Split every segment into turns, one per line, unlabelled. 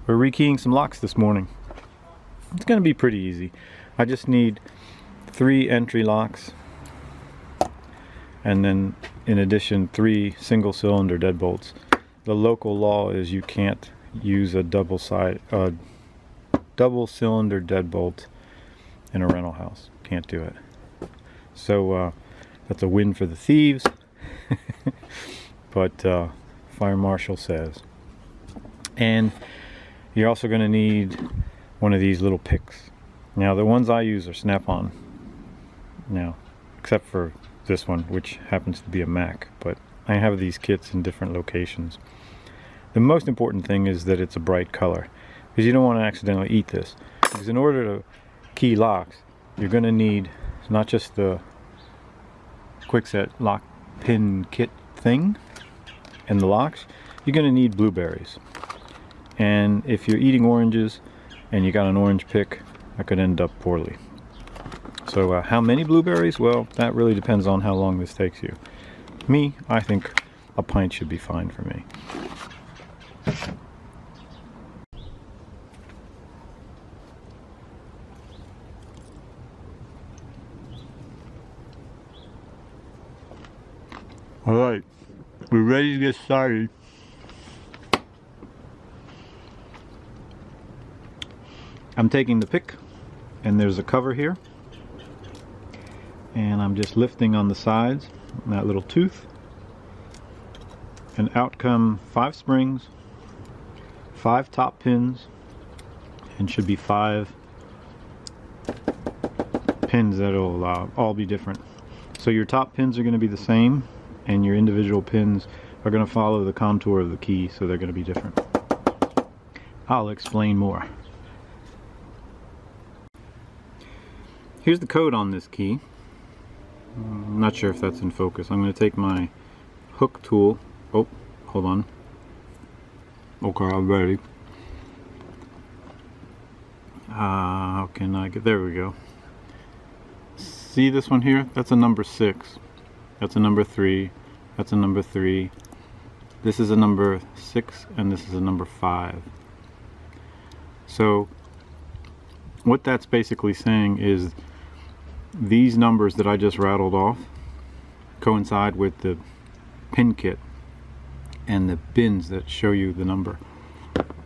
We're rekeying some locks this morning. It's going to be pretty easy. I just need 3 entry locks, and then in addition 3 single cylinder deadbolts. The local law is you can't use a double cylinder deadbolt in a rental house. Can't do it. So that's a win for the thieves. But fire marshal says. And you're also going to need one of these little picks. Now the ones I use are snap-on. Now, except for this one, which happens to be a Mac, but I have these kits in different locations. The most important thing is that it's a bright color, because you don't want to accidentally eat this. Because in order to key locks, you're going to need not just the Kwickset lock pin kit thing and the locks, you're going to need blueberries. And if you're eating oranges and you got an orange pick, that could end up poorly. So how many blueberries? Well, that really depends on how long this takes you. Me, I think a pint should be fine for me. Alright, we're ready to get started. I'm taking the pick, and there's a cover here, and I'm just lifting on the sides, that little tooth, and out come 5 springs, 5 top pins, and should be 5 pins that'll all be different. So your top pins are going to be the same, and your individual pins are going to follow the contour of the key, so they're going to be different. I'll explain more. Here's the code on this key. I'm not sure if that's in focus. I'm going to take my hook tool. Oh, hold on. Okay, I'm ready. How can I get, there we go. See this one here? That's a number 6. That's a number 3. That's a number 3. This is a number 6, and this is a number 5. So what that's basically saying is these numbers that I just rattled off coincide with the pin kit and the pins that show you the number.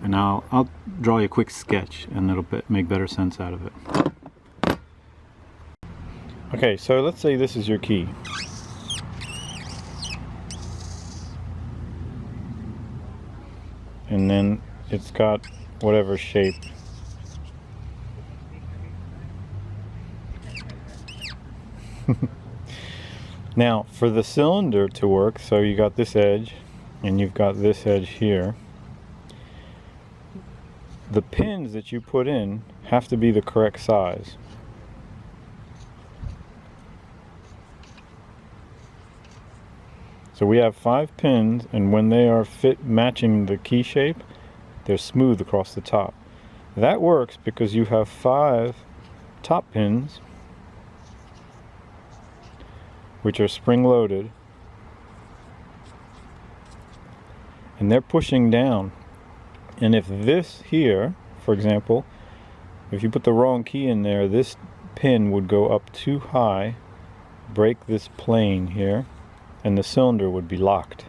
And I'll draw you a quick sketch, and it'll make better sense out of it. Okay, so let's say this is your key. And then it's got whatever shape. Now for the cylinder to work, so you got this edge and you've got this edge here, the pins that you put in have to be the correct size. So we have 5 pins, and when they are matching the key shape, they're smooth across the top. That works because you have 5 top pins which are spring-loaded, and they're pushing down. And if this here, for example, if you put the wrong key in there, this pin would go up too high, break this plane here, and the cylinder would be locked,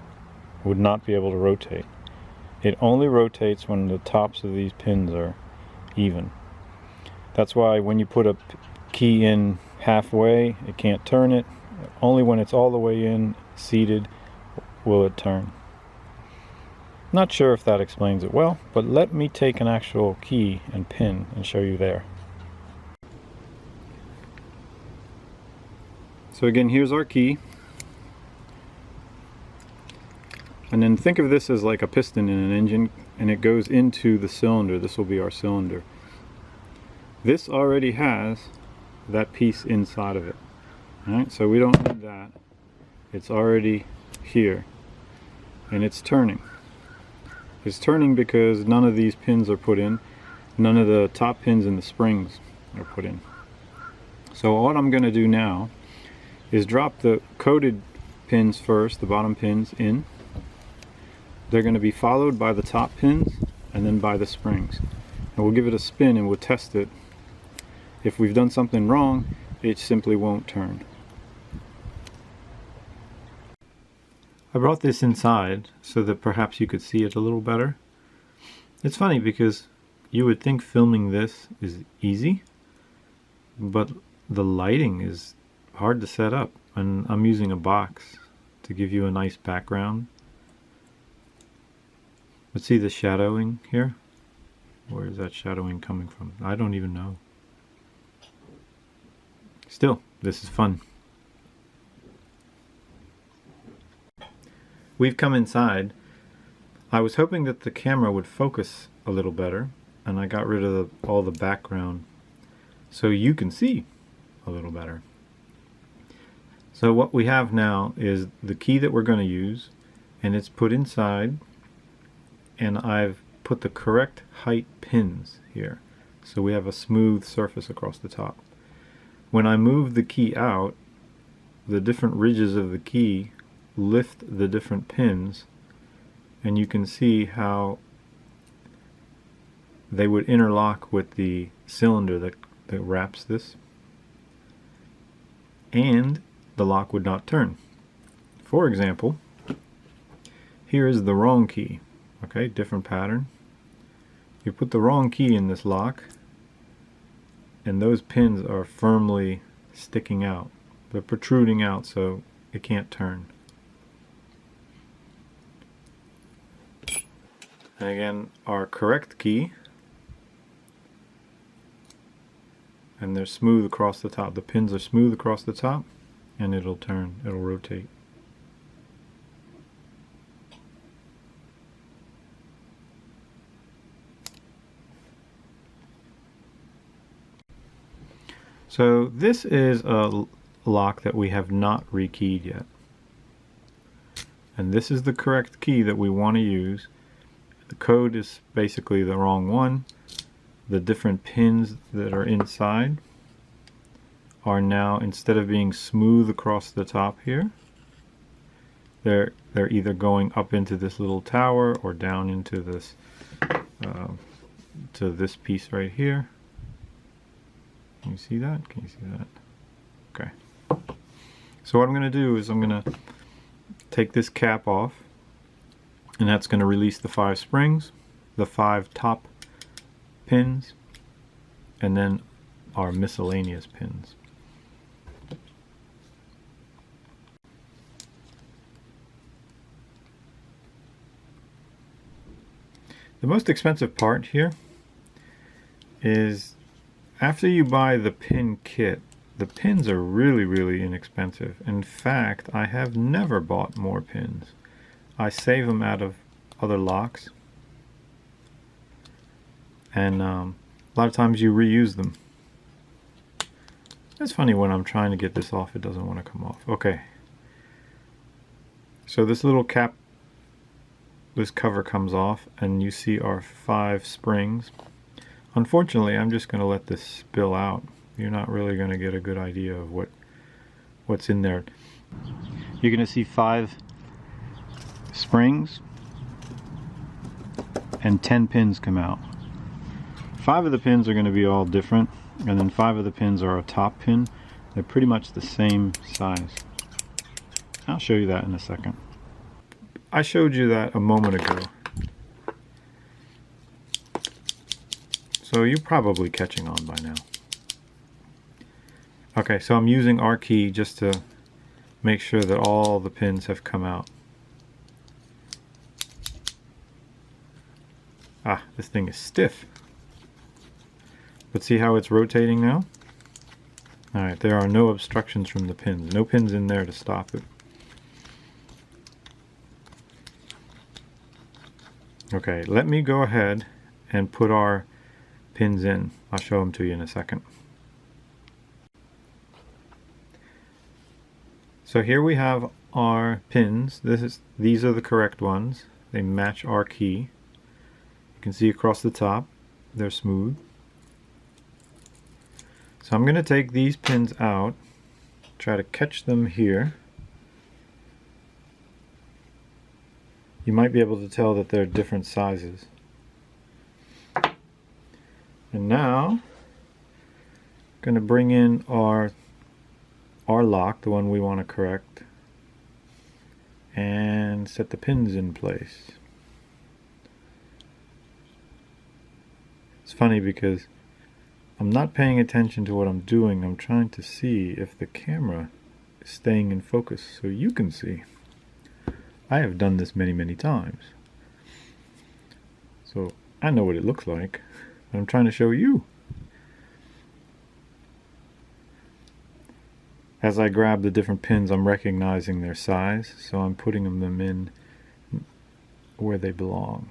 would not be able to rotate. It only rotates when the tops of these pins are even. That's why when you put a key in halfway, it can't turn it. Only when it's all the way in, seated, will it turn. Not sure if that explains it well, but let me take an actual key and pin and show you there. So again, here's our key. And then think of this as like a piston in an engine, and it goes into the cylinder. This will be our cylinder. This already has that piece inside of it. Alright, so we don't need that. It's already here. And it's turning. It's turning because none of these pins are put in. None of the top pins and the springs are put in. So what I'm going to do now is drop the coated pins first, the bottom pins in. They're going to be followed by the top pins, and then by the springs. And we'll give it a spin and we'll test it. If we've done something wrong, it simply won't turn. I brought this inside so that perhaps you could see it a little better. It's funny because you would think filming this is easy, but the lighting is hard to set up, and I'm using a box to give you a nice background. Let's see the shadowing here. Where is that shadowing coming from? I don't even know. Still, this is fun. We've come inside. I was hoping that the camera would focus a little better, and I got rid of all the background so you can see a little better. So what we have now is the key that we're going to use, and it's put inside, and I've put the correct height pins here, so we have a smooth surface across the top. When I move the key out, the different ridges of the key lift the different pins, and you can see how they would interlock with the cylinder that wraps this, and the lock would not turn. For example, here is the wrong key. Okay, different pattern. You put the wrong key in this lock, and those pins are firmly sticking out. They're protruding out, so it can't turn. And again, our correct key, and they're smooth across the top. The pins are smooth across the top, and it'll turn, it'll rotate. So this is a lock that we have not rekeyed yet. And this is the correct key that we want to use. The code is basically the wrong one. The different pins that are inside are now, instead of being smooth across the top here, they're either going up into this little tower or down into this to this piece right here. Can you see that? Can you see that? Okay. So what I'm going to do is I'm going to take this cap off, and that's going to release the 5 springs, the 5 top pins, and then our miscellaneous pins. The most expensive part here is after you buy the pin kit, the pins are really inexpensive. In fact, I have never bought more pins. I save them out of other locks, and a lot of times you reuse them. It's funny, when I'm trying to get this off, it doesn't want to come off. Okay, so this little cap, this cover comes off, and you see our 5 springs. Unfortunately, I'm just going to let this spill out. You're not really going to get a good idea of what's in there. You're going to see 5 springs and 10 pins come out. 5 of the pins are going to be all different, and then 5 of the pins are a top pin. They're pretty much the same size. I'll show you that in a second. I showed you that a moment ago, so you're probably catching on by now. Okay, so I'm using our key just to make sure that all the pins have come out. Ah, this thing is stiff. But see how it's rotating now? Alright, there are no obstructions from the pins. No pins in there to stop it. Okay, let me go ahead and put our pins in. I'll show them to you in a second. So here we have our pins. These are the correct ones. They match our key. You can see across the top, they're smooth. So I'm going to take these pins out, try to catch them here. You might be able to tell that they're different sizes. And now, going to bring in our lock, the one we want to correct, and set the pins in place. It's funny because I'm not paying attention to what I'm doing. I'm trying to see if the camera is staying in focus so you can see. I have done this many, many times. So I know what it looks like, but I'm trying to show you. As I grab the different pins, I'm recognizing their size, so I'm putting them in where they belong.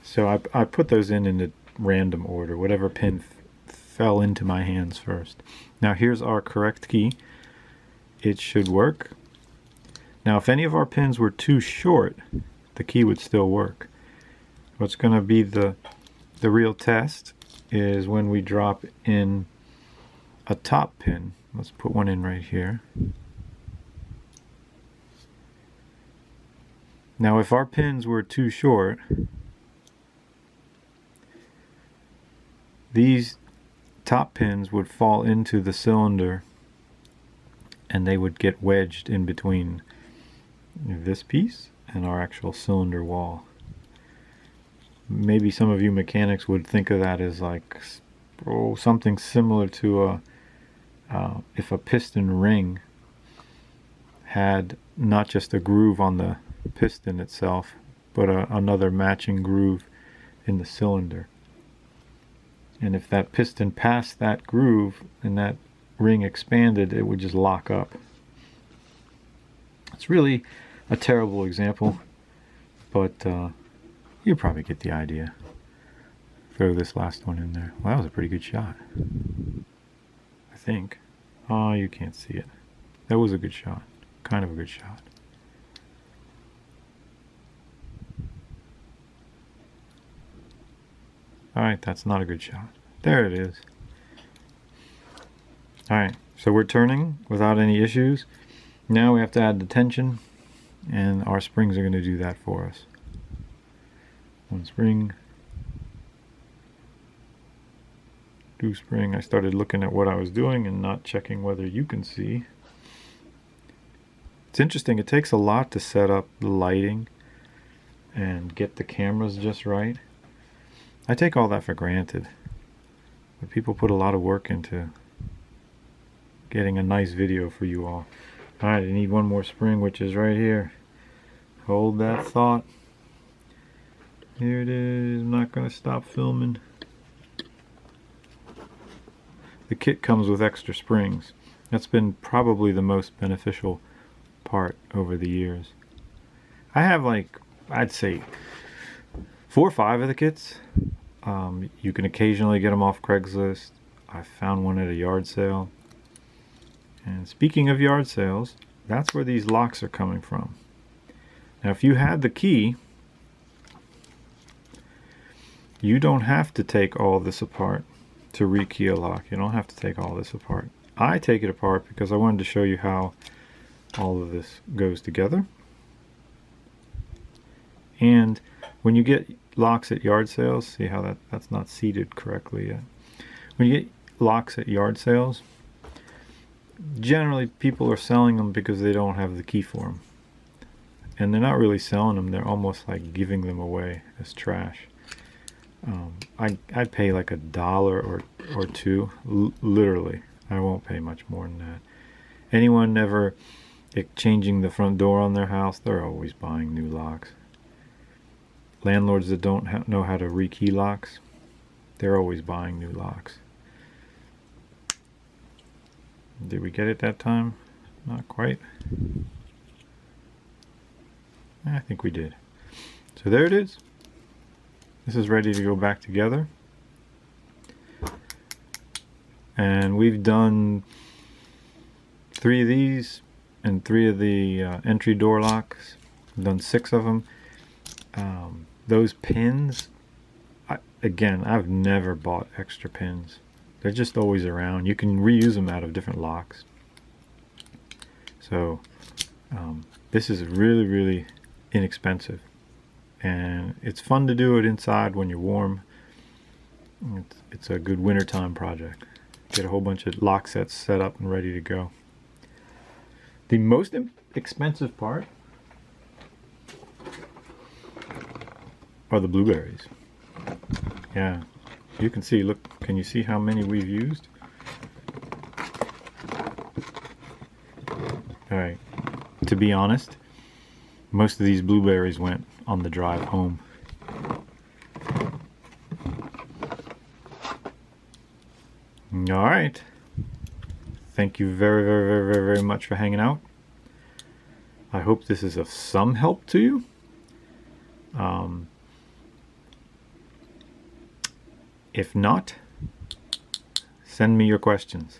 So I put those in a random order, whatever pin fell into my hands first. Now here's our correct key. It should work. Now if any of our pins were too short, the key would still work. What's going to be the real test is when we drop in a top pin. Let's put one in right here. Now if our pins were too short, these top pins would fall into the cylinder and they would get wedged in between this piece and our actual cylinder wall. Maybe some of you mechanics would think of that as like something similar to if a piston ring had not just a groove on the piston itself, but another matching groove in the cylinder. And if that piston passed that groove and that ring expanded, it would just lock up. It's really a terrible example, but you probably get the idea. Throw this last one in there. Well, that was a pretty good shot, I think. Oh, you can't see it. That was a good shot. Kind of a good shot. Alright, that's not a good shot. There it is. Alright, so we're turning without any issues. Now we have to add the tension, and our springs are going to do that for us. One spring, two spring. I started looking at what I was doing and not checking whether you can see. It's interesting, it takes a lot to set up the lighting and get the cameras just right. I take all that for granted, but people put a lot of work into getting a nice video for you all. Alright, I need one more spring, which is right here. Hold that thought. Here it is. I'm not going to stop filming. The kit comes with extra springs. That's been probably the most beneficial part over the years. I have like, I'd say 4 or 5 of the kits. You can occasionally get them off Craigslist. I found one at a yard sale. And speaking of yard sales, that's where these locks are coming from. Now if you had the key, you don't have to take all this apart to rekey a lock. You don't have to take all this apart. I take it apart because I wanted to show you how all of this goes together. And when you get locks at yard sales, see how that's not seated correctly yet. When you get locks at yard sales, generally people are selling them because they don't have the key for them. And they're not really selling them, they're almost like giving them away as trash. I'd pay like $1 or $2, literally. I won't pay much more than that. Anyone ever changing the front door on their house, they're always buying new locks. Landlords that don't know how to rekey locks, they're always buying new locks. Did we get it that time? Not quite. I think we did. So there it is. This is ready to go back together. And we've done 3 of these and 3 of the entry door locks. We've done 6 of them. Those pins, again, I've never bought extra pins. They're just always around. You can reuse them out of different locks. So this is really, really inexpensive. And it's fun to do it inside when you're warm. It's a good wintertime project. Get a whole bunch of lock sets set up and ready to go. The most expensive part are the blueberries. Yeah, you can see, look, can you see how many we've used? Alright, to be honest, most of these blueberries went on the drive home. Alright, thank you very much for hanging out. I hope this is of some help to you. If not, send me your questions.